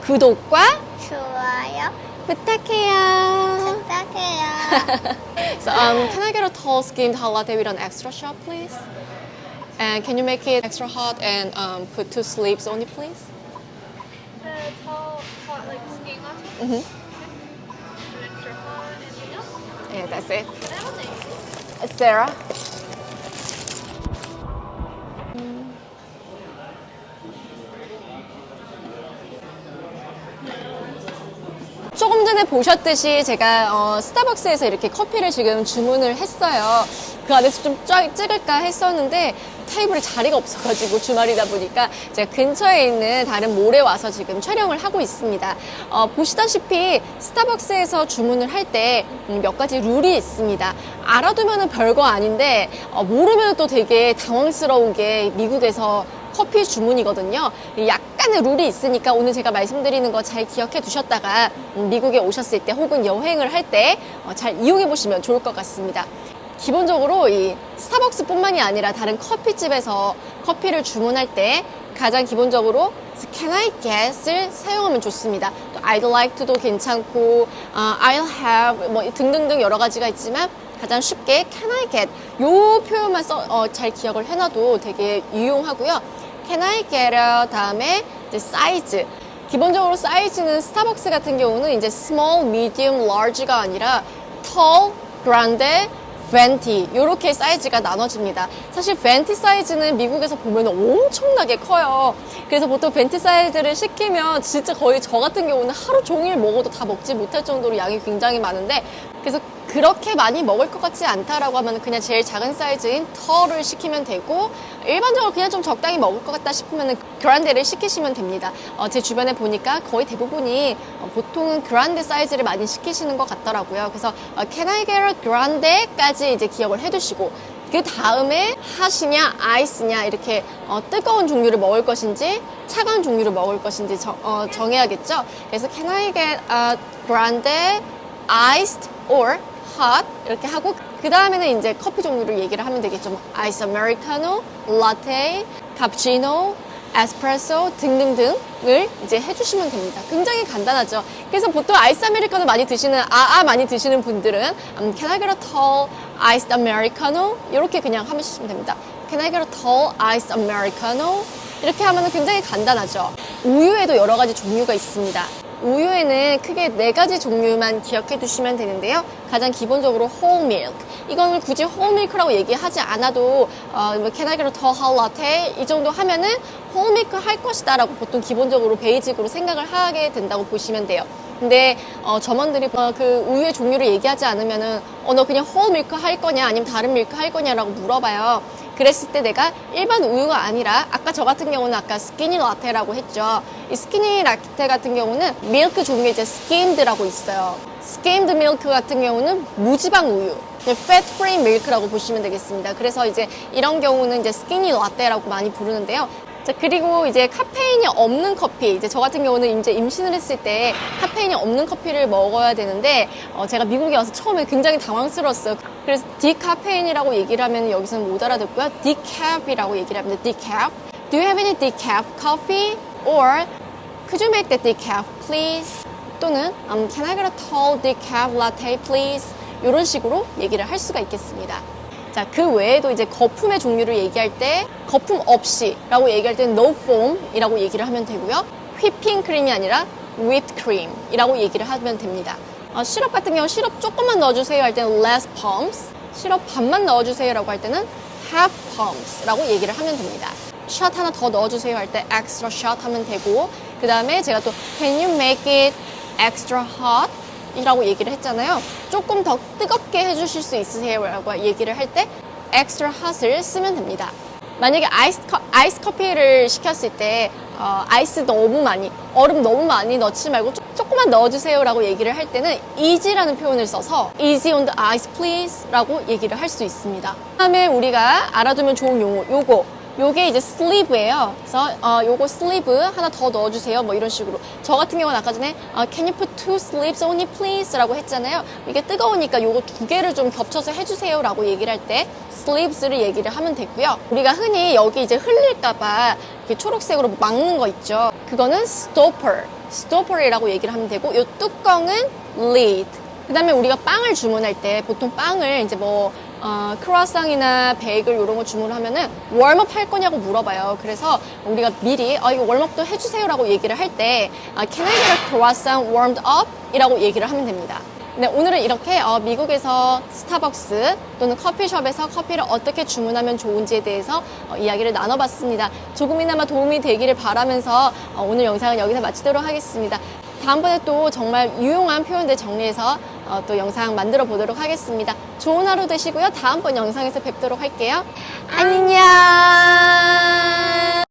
구독과 좋아요 부탁해요. 부탁해요. So, can I get a tall skimmed hot latte with an extra shot, please? And can you make it extra hot and put 2 sleeves only, please? The tall, hot, like skiing latte. Mm-hmm. An extra hot. Anything else? Yeah, that's it. That'll take. Sarah? 조금 전에 보셨듯이 제가 스타벅스에서 이렇게 커피를 지금 주문을 했어요. 그 안에서 좀 찍을까 했었는데 테이블에 자리가 없어가지고 주말이다 보니까 제가 근처에 있는 다른 몰에 와서 지금 촬영을 하고 있습니다. 보시다시피 스타벅스에서 주문을 할 때 몇 가지 룰이 있습니다. 알아두면 별거 아닌데 모르면 또 되게 당황스러운 게 미국에서 커피 주문이거든요. 약간의 룰이 있으니까 오늘 제가 말씀드리는 거 잘 기억해 두셨다가 미국에 오셨을 때 혹은 여행을 할 때 잘 이용해 보시면 좋을 것 같습니다. 기본적으로 이 스타벅스뿐만이 아니라 다른 커피집에서 커피를 주문할 때 가장 기본적으로 Can I get을 사용하면 좋습니다. 또 I'd like to도 괜찮고 I'll have 뭐 등등등 여러 가지가 있지만 가장 쉽게 Can I get 요 표현만 잘 기억을 해놔도 되게 유용하고요. Can I get 다음에 이제 사이즈. 기본적으로 사이즈는 스타벅스 같은 경우는 이제 small, medium, large가 아니라 tall, grande, venti 이렇게 사이즈가 나눠집니다. 사실 venti 사이즈는 미국에서 보면 엄청나게 커요. 그래서 보통 venti 사이즈를 시키면 진짜 거의 저 같은 경우는 하루 종일 먹어도 다 먹지 못할 정도로 양이 굉장히 많은데 그래서 그렇게 많이 먹을 것 같지 않다라고 하면 그냥 제일 작은 사이즈인 털을 시키면 되고 일반적으로 그냥 좀 적당히 먹을 것 같다 싶으면 그란데를 시키시면 됩니다. 제 주변에 보니까 거의 대부분이 보통은 그란데 사이즈를 많이 시키시는 것 같더라고요. 그래서 Can I get a grande까지 이제 기억을 해두시고 그 다음에 핫이냐 아이스냐 이렇게 뜨거운 종류를 먹을 것인지 차가운 종류를 먹을 것인지 정해야겠죠. 그래서 Can I get a grande, iced or hot 이렇게 하고 그 다음에는 이제 커피 종류를 얘기를 하면 되겠죠. 아이스 아메리카노, 라테, 카푸치노, 에스프레소 등등등을 이제 해주시면 됩니다. 굉장히 간단하죠. 그래서 보통 아이스 아메리카노 많이 드시는 많이 드시는 분들은 Can I get a tall iced americano 이렇게 그냥 하시면 됩니다. Can I get a tall iced americano 이렇게 하면 굉장히 간단하죠. 우유에도 여러 가지 종류가 있습니다. 우유에는 크게 4가지 종류만 기억해 두시면 되는데요. 가장 기본적으로 whole milk. 이거는 굳이 whole milk라고 얘기하지 않아도 Can I get a tall hot latte? 이 정도 하면은 whole milk 할 것이다 라고 보통 기본적으로 베이직으로 생각을 하게 된다고 보시면 돼요. 근데 점원들이 그 우유의 종류를 얘기하지 않으면은 너 그냥 whole milk 할 거냐 아니면 다른 밀크 할 거냐라고 물어봐요. 그랬을 때 내가 일반 우유가 아니라 아까 저 같은 경우는 아까 스키니 라테라고 했죠. 이 스키니 라테 같은 경우는 밀크 종류에 이제 skimed라고 있어요. skimmed 밀크 같은 경우는 무지방 우유, fat free milk라고 보시면 되겠습니다. 그래서 이제 이런 경우는 이제 스키니 라테라고 많이 부르는데요. 자, 그리고 이제 카페인이 없는 커피, 이제 저 같은 경우는 이제 임신을 했을 때 카페인이 없는 커피를 먹어야 되는데 제가 미국에 와서 처음에 굉장히 당황스러웠어요. 그래서 디카페인이라고 얘기를 하면 여기서는 못 알아듣고요. decaf이라고 얘기를 합니다. decaf. Do you have any decaf coffee? Or could you make the decaf, please? 또는 Can I get a tall decaf latte, please? 이런 식으로 얘기를 할 수가 있겠습니다. 자, 그 외에도 이제 거품의 종류를 얘기할 때 거품 없이 라고 얘기할 때는 no foam 이라고 얘기를 하면 되고요. 휘핑 크림이 아니라 whipped cream 이라고 얘기를 하면 됩니다. 시럽 같은 경우 시럽 조금만 넣어주세요 할 때는 less pumps, 시럽 반만 넣어주세요 라고 할 때는 half pumps 라고 얘기를 하면 됩니다. 샷 하나 더 넣어주세요 할 때 extra shot 하면 되고 그 다음에 제가 또 can you make it extra hot? 이라고 얘기를 했잖아요. 조금 더 뜨겁게 해주실 수 있으세요? 라고 얘기를 할 때 extra hot을 쓰면 됩니다. 만약에 아이스 커피를 시켰을 때 아이스 너무 많이, 얼음 너무 많이 넣지 말고 조금만 넣어주세요 라고 얘기를 할 때는 easy라는 표현을 써서 easy on the ice please 라고 얘기를 할 수 있습니다. 그 다음에 우리가 알아두면 좋은 용어, 요게 이제 슬리브예요. 그래서 요거 슬리브 하나 더 넣어주세요. 뭐 이런 식으로. 저 같은 경우는 아까 전에 Can you put 2 sleeves only please? 라고 했잖아요. 이게 뜨거우니까 요거 2개를 좀 겹쳐서 해주세요. 라고 얘기를 할 때 sleeves를 얘기를 하면 되고요. 우리가 흔히 여기 이제 흘릴까봐 이렇게 초록색으로 막는 거 있죠. 그거는 stopper stopper이라고 얘기를 하면 되고, 이 뚜껑은 lid. 그 다음에 우리가 빵을 주문할 때 보통 빵을 이제 뭐 크루아상이나 베이글 이런 거 주문하면은 웜업 할 거냐고 물어봐요. 그래서 우리가 미리 이거 웜업도 해주세요라고 얘기를 할 때 Can I get a croissant warmed up? 이라고 얘기를 하면 됩니다. 네, 오늘은 이렇게 미국에서 스타벅스 또는 커피숍에서 커피를 어떻게 주문하면 좋은지에 대해서 이야기를 나눠봤습니다. 조금이나마 도움이 되기를 바라면서 오늘 영상은 여기서 마치도록 하겠습니다. 다음번에 또 정말 유용한 표현들 정리해서 또 영상 만들어 보도록 하겠습니다. 좋은 하루 되시고요. 다음번 영상에서 뵙도록 할게요. 안녕!